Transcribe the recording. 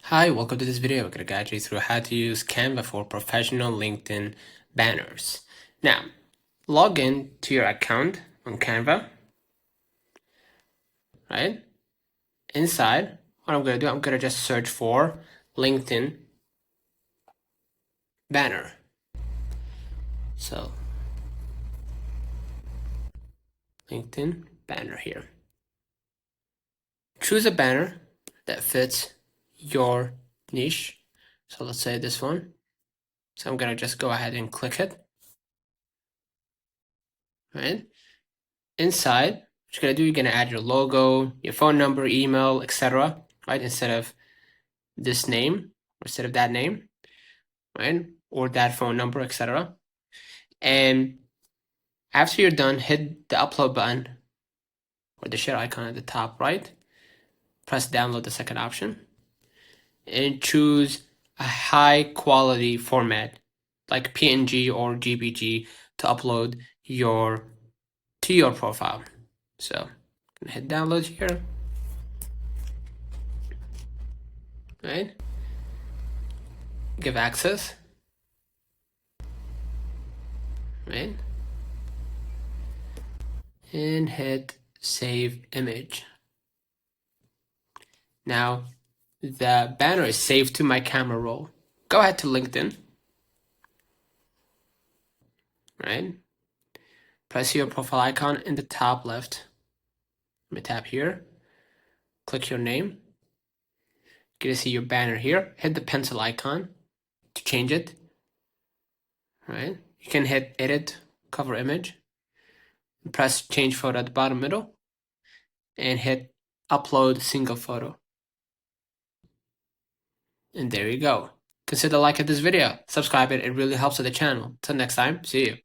Hi, welcome to this video. I'm going to guide you through how to use Canva for professional LinkedIn banners. Now, log in to your account on Canva, right? Inside, what I'm going to do, I'm going to just search for LinkedIn banner. So, LinkedIn banner here. Choose a banner that fits your niche. So let's say this one. So I'm going to just go ahead and click it, right? Inside, what you're gonna do, you're gonna add your logo, your phone number, email, etc. Right? Instead of this name, or instead of that name, right? Or that phone number, etc. And after you're done, hit the upload button or the share icon at the top right. Press download, the second option, and choose a high quality format like PNG or GPG to upload to your profile. So I'm gonna hit download here. Right? Give access, right? And hit save image. Now the banner is saved to my camera roll. Go ahead to LinkedIn, right? Press your profile icon in the top left. Let me tap here. Click your name. You're gonna see your banner here. Hit the pencil icon to change it, right? You can hit edit cover image. Press change photo at the bottom middle and hit upload single photo. And there you go. Consider liking this video, subscribe it really helps with the channel. Till next time, see you.